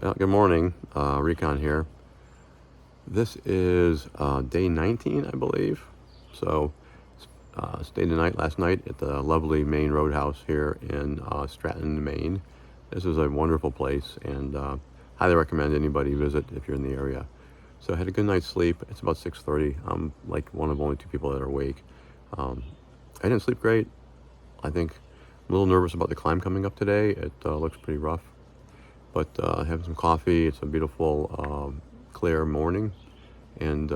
Well, good morning, Recon here. This is day 19, I believe. So, stayed the night last night at the lovely Maine Roadhouse here in Stratton, Maine. This is a wonderful place, and highly recommend anybody visit if you're in the area. So I had a good night's sleep. It's about 6:30. I'm like one of only two people that are awake. I didn't sleep great. I think I'm a little nervous about the climb coming up today. It looks pretty rough. But having some coffee, it's a beautiful, clear morning. And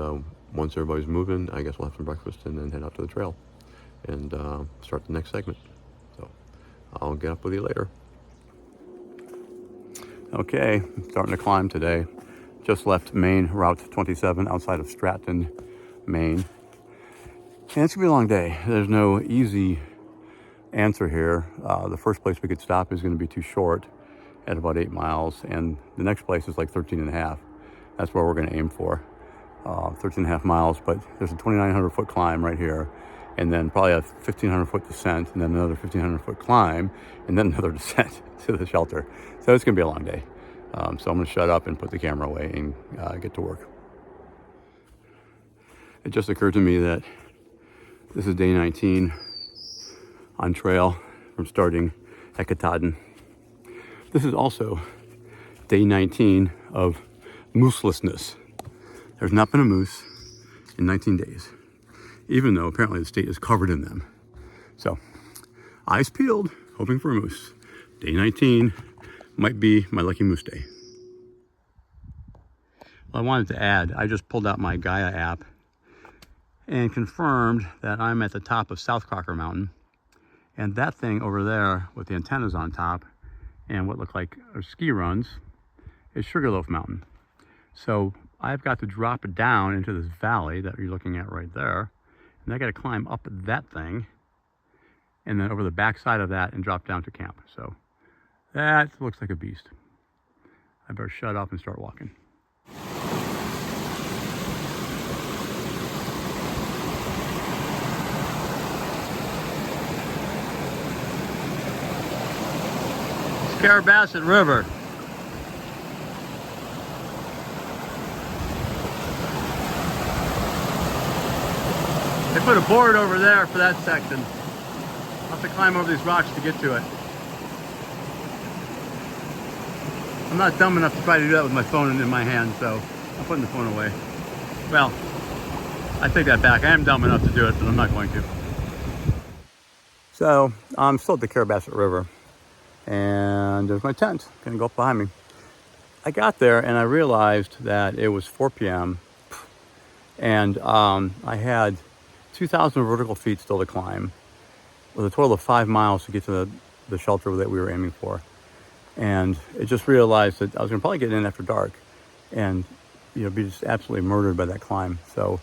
once everybody's moving, I guess we'll have some breakfast and then head out to the trail and start the next segment. So I'll get up with you later. Okay, starting to climb today. Just left Maine Route 27 outside of Stratton, Maine. And it's gonna be a long day. There's no easy answer here. The first place we could stop is gonna be too short at about 8 miles, and the next place is like 13 and a half. That's where we're going to aim for, 13 and a half miles, but there's a 2,900 foot climb right here, and then probably a 1,500 foot descent, and then another 1,500 foot climb, and then another descent to the shelter. So it's going to be a long day. So I'm going to shut up and put the camera away and get to work. It just occurred to me that this is day 19 on trail from starting at Katahdin. This is also day 19 of mooselessness. There's not been a moose in 19 days, even though apparently the state is covered in them. So, eyes peeled, hoping for a moose. Day 19 might be my lucky moose day. Well, I wanted to add, I just pulled out my Gaia app and confirmed that I'm at the top of South Crocker Mountain. And that thing over there with the antennas on top and what look like ski runs is Sugarloaf Mountain. So I've got to drop it down into this valley that you're looking at right there. And I got to climb up that thing and then over the back side of that and drop down to camp. So that looks like a beast. I better shut up and start walking. Carabas River. They put a board over there for that section. I'll have to climb over these rocks to get to it. I'm not dumb enough to try to do that with my phone in my hand, so I'm putting the phone away. Well, I take that back. I am dumb enough to do it, but I'm not going to. So I'm still at the Carabas River. And there's my tent, gonna go up behind me. I got there and I realized that it was 4 p.m. and I had 2,000 vertical feet still to climb with a total of 5 miles to get to the shelter that we were aiming for. And it just realized that I was gonna probably get in after dark and be just absolutely murdered by that climb. So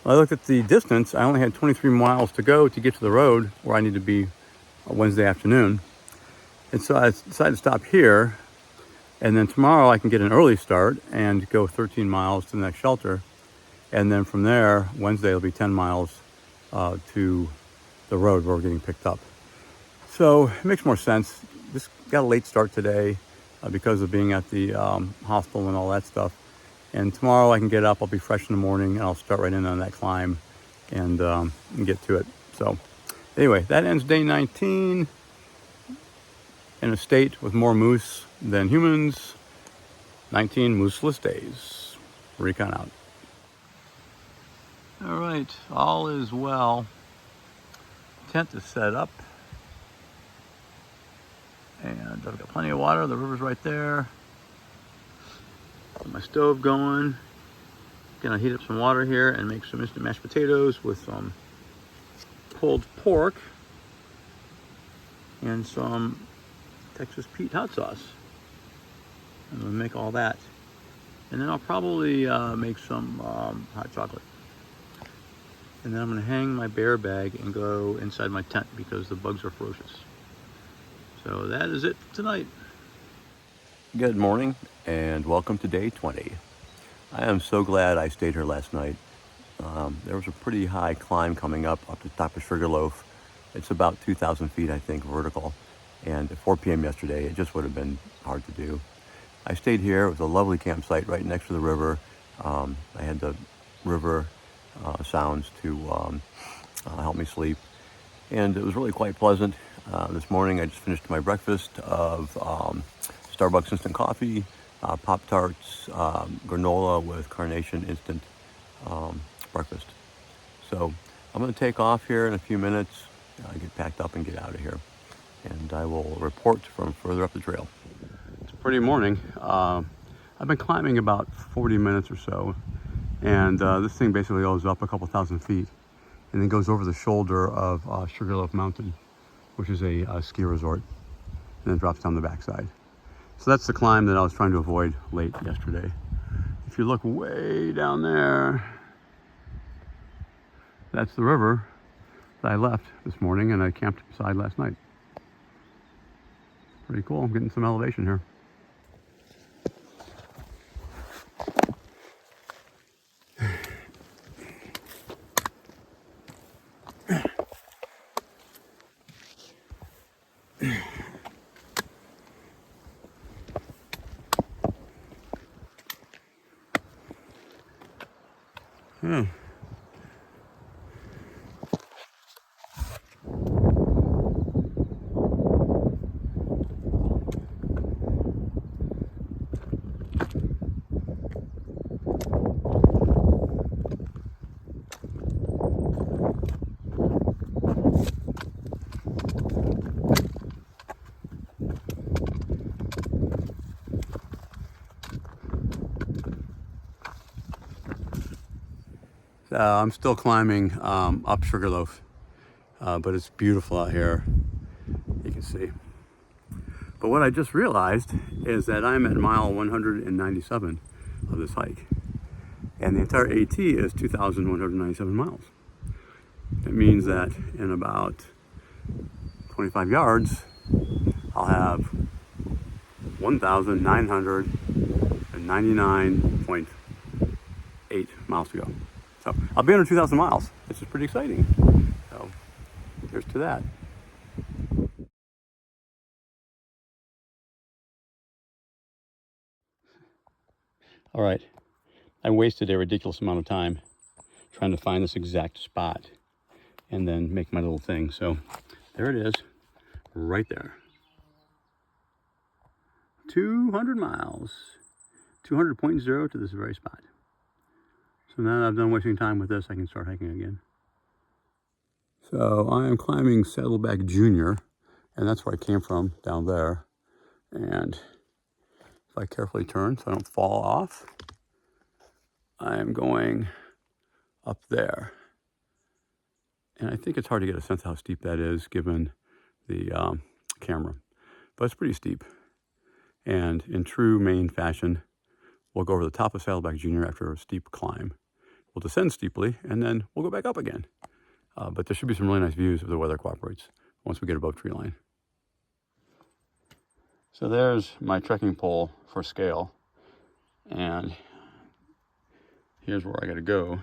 when I looked at the distance, I only had 23 miles to go to get to the road where I need to be Wednesday afternoon. And so I decided to stop here, and then tomorrow I can get an early start and go 13 miles to the next shelter. And then from there, Wednesday it'll be 10 miles to the road where we're getting picked up. So it makes more sense. Just got a late start today because of being at the hospital and all that stuff. And tomorrow I can get up, I'll be fresh in the morning, and I'll start right in on that climb and get to it. So anyway, that ends day 19. In a state with more moose than humans, 19 mooseless days. Recon out. All right, all is well. Tent is set up. And I've got plenty of water, the river's right there. Got my stove going. Gonna heat up some water here and make some instant mashed potatoes with some pulled pork and some Texas Pete hot sauce. I'm gonna make all that. And then I'll probably make some hot chocolate. And then I'm gonna hang my bear bag and go inside my tent because the bugs are ferocious. So that is it for tonight. Good morning and welcome to day 20. I am so glad I stayed here last night. There was a pretty high climb coming up the top of Sugarloaf. It's about 2,000 feet, I think, vertical. And at 4 p.m. yesterday, it just would have been hard to do. I stayed here. It was a lovely campsite right next to the river. I had the river sounds to help me sleep. And it was really quite pleasant. This morning I just finished my breakfast of Starbucks instant coffee, Pop-Tarts, granola with Carnation instant breakfast. So I'm going to take off here in a few minutes, get packed up and get out of here. And I will report from further up the trail. It's a pretty morning. I've been climbing about 40 minutes or so. And this thing basically goes up a couple thousand feet and then goes over the shoulder of Sugarloaf Mountain, which is a ski resort, and then drops down the backside. So that's the climb that I was trying to avoid late yesterday. If you look way down there, that's the river that I left this morning and I camped beside last night. Pretty cool. I'm getting some elevation here. Yeah. I'm still climbing up Sugarloaf, but it's beautiful out here, you can see. But what I just realized is that I'm at mile 197 of this hike, and the entire AT is 2,197 miles. It means that in about 25 yards, I'll have 1,999.8 miles to go. So I'll be under 2,000 miles. This is pretty exciting. So here's to that. All right, I wasted a ridiculous amount of time trying to find this exact spot and then make my little thing. So there it is, right there. 200 miles, 200.0 to this very spot. So now that I've done wasting time with this, I can start hiking again. So I am climbing Saddleback Junior, and that's where I came from, down there. And if I carefully turn so I don't fall off, I am going up there. And I think it's hard to get a sense of how steep that is given the camera, but it's pretty steep. And in true Maine fashion, we'll go over the top of Saddleback Junior after a steep climb. We'll descend steeply, and then we'll go back up again. But there should be some really nice views if the weather cooperates once we get above tree line. So there's my trekking pole for scale. And here's where I gotta go.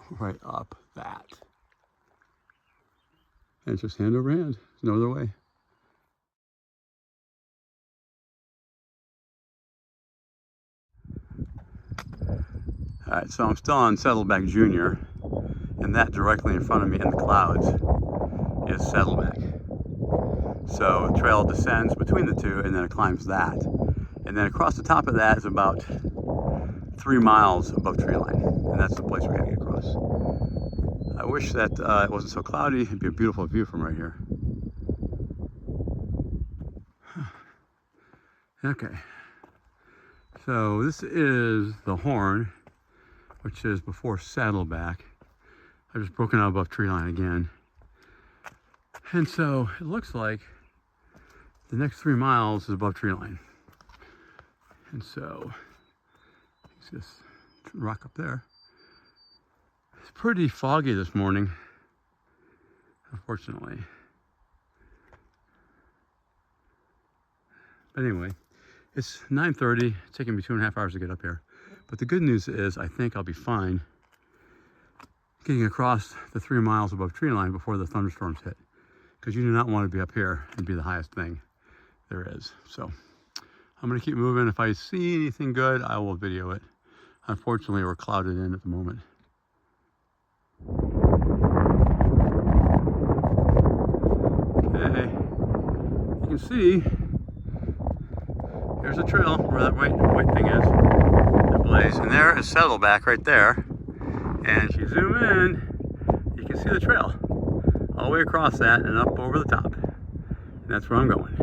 Right up that. And it's just hand over hand. There's no other way. All right, so I'm still on Saddleback Junior, and that directly in front of me in the clouds is Saddleback. So the trail descends between the two, and then it climbs that. And then across the top of that is about 3 miles above tree line, and that's the place we're gonna get across. I wish that it wasn't so cloudy. It'd be a beautiful view from right here. Okay, so this is the Horn, which is before Saddleback. I've just broken out above tree line again. And so it looks like the next 3 miles is above tree line. And so, it's this rock up there. It's pretty foggy this morning, unfortunately. But anyway, it's 9:30. It's taking me 2.5 hours to get up here. But the good news is I think I'll be fine getting across the 3 miles above tree line before the thunderstorms hit. because you do not want to be up here and be the highest thing there is. So I'm going to keep moving. If I see anything good, I will video it. Unfortunately, we're clouded in at the moment. Okay, you can see there's a trail where that white thing is, that blaze, and there is Saddleback right there. And if you zoom in, you can see the trail all the way across that and up over the top. And that's where I'm going.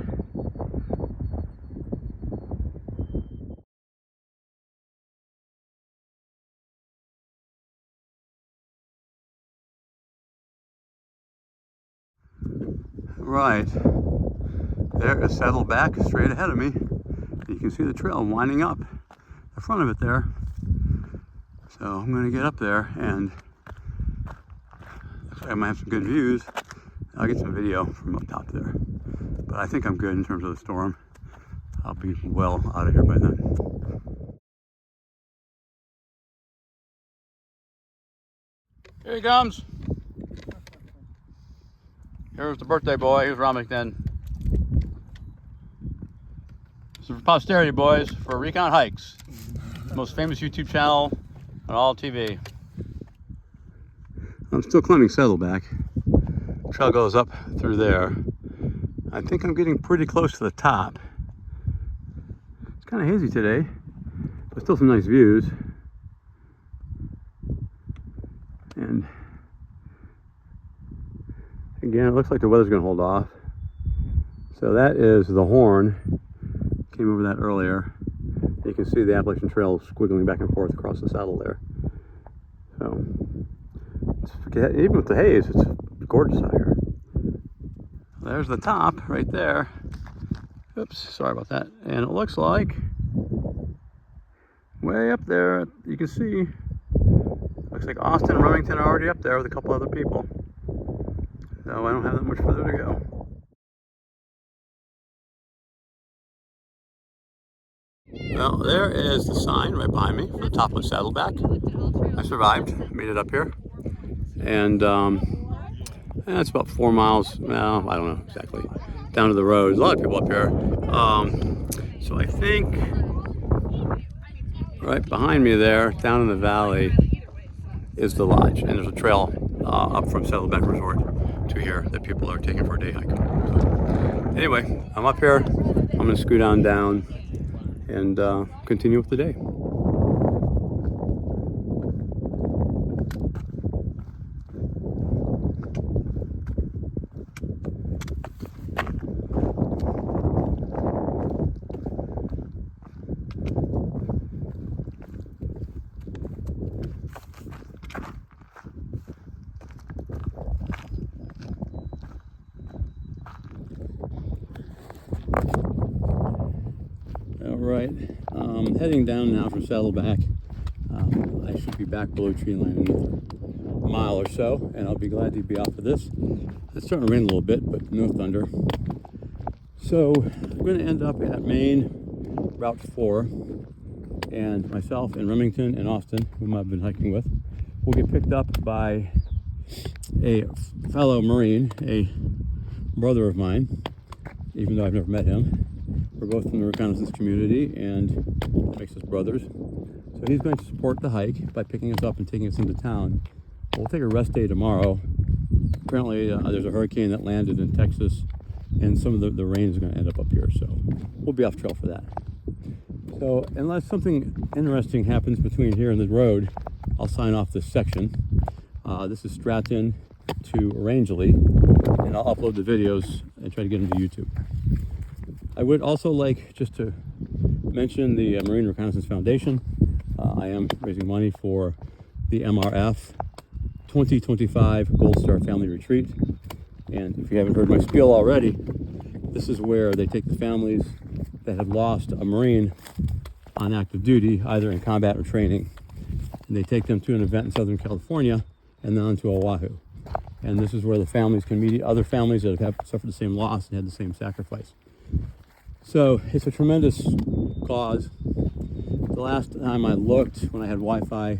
Right, there is Saddleback straight ahead of me. You can see the trail winding up the front of it there. So I'm going to get up there, and looks like I might have some good views. I'll get some video from up top there. But I think I'm good in terms of the storm. I'll be well out of here by then. Here he comes. Here's the birthday boy. Here's Remington. This is for posterity, boys, for Recon Hikes. Most famous YouTube channel on all TV. I'm still climbing Saddleback. Trail goes up through there. I think I'm getting pretty close to the top. It's kind of hazy today, but still some nice views. And again, it looks like the weather's going to hold off. So that is the Horn. Came over that earlier. You can see the Appalachian Trail squiggling back and forth across the saddle there. So, even with the haze, it's gorgeous out here. There's the top right there. Oops, sorry about that. And it looks like way up there, you can see, looks like Austin and Remington are already up there with a couple other people. So I don't have that much further to go. Well, there is the sign right behind me for the top of Saddleback. I survived, made it up here. And it's about 4 miles, well, I don't know exactly, down to the road. There's a lot of people up here. So I think right behind me there, down in the valley, is the lodge. And there's a trail up from Saddleback Resort to here that people are taking for a day hike. So, anyway, I'm up here. I'm going to scoot on down and continue with the day. Alright, heading down now from Saddleback. I should be back below tree line in another mile or so, and I'll be glad to be off of this. It's starting to rain a little bit, but no thunder. So I'm going to end up at Main Route 4, and myself and Remington and Austin, whom I've been hiking with, will get picked up by a fellow Marine, a brother of mine, even though I've never met him. We're both from the reconnaissance community, and makes us brothers. So he's going to support the hike by picking us up and taking us into town. We'll take a rest day tomorrow. Apparently there's a hurricane that landed in Texas, and some of the rain is going to end up here, so we'll be off trail for that. So unless something interesting happens between here and the road, I'll sign off this section. This is Stratton to Rangeley, and I'll upload the videos and try to get them to YouTube. I would also like just to mention the Marine Reconnaissance Foundation. I am raising money for the MRF 2025 Gold Star Family Retreat. And if you haven't heard my spiel already, this is where they take the families that have lost a Marine on active duty, either in combat or training. And they take them to an event in Southern California and then on to Oahu. And this is where the families can meet other families that have suffered the same loss and had the same sacrifice. So it's a tremendous cause. The last time I looked, when I had Wi-Fi,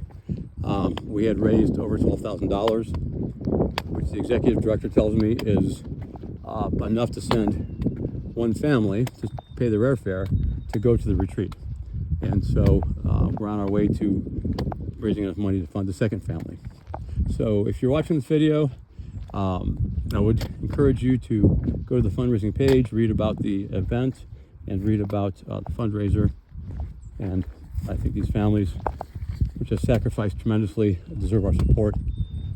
we had raised over $12,000, which the executive director tells me is enough to send one family to pay their airfare to go to the retreat. And so we're on our way to raising enough money to fund the second family. So if you're watching this video, I would encourage you to go to the fundraising page, read about the event, and read about the fundraiser. And I think these families, which have sacrificed tremendously, deserve our support.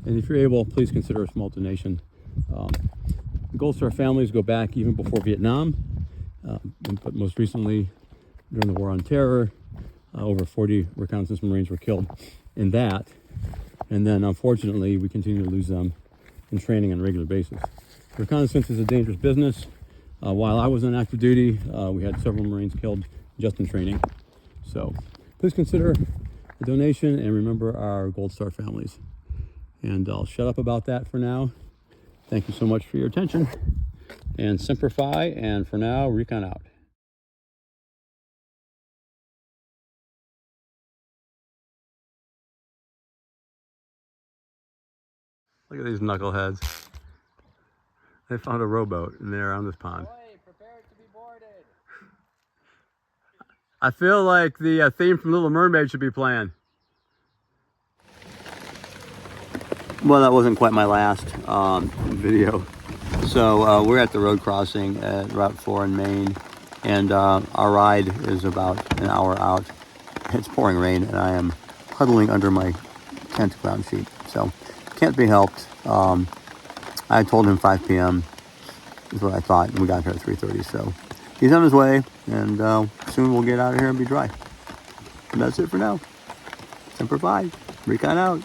And if you're able, please consider a small donation. The Gold Star families go back even before Vietnam, but most recently during the War on Terror, over 40 reconnaissance Marines were killed in that. And then unfortunately, we continue to lose them in training on a regular basis. Reconnaissance is a dangerous business. While I was on active duty, we had several Marines killed just in training. So please consider a donation and remember our Gold Star families. And I'll shut up about that for now. Thank you so much for your attention. And Semper Fi, and for now, Recon out. Look at these knuckleheads. They found a rowboat and they're on this pond. Boy, prepare it to be boarded. I feel like the theme from Little Mermaid should be playing. Well, that wasn't quite my last video. So we're at the road crossing at Route 4 in Maine, and our ride is about an hour out. It's pouring rain, and I am huddling under my tent ground sheet, so can't be helped. I told him 5 p.m. is what I thought, and we got here at 3:30, so he's on his way, and soon we'll get out of here and be dry. And that's it for now. Semper Fi. Recon out.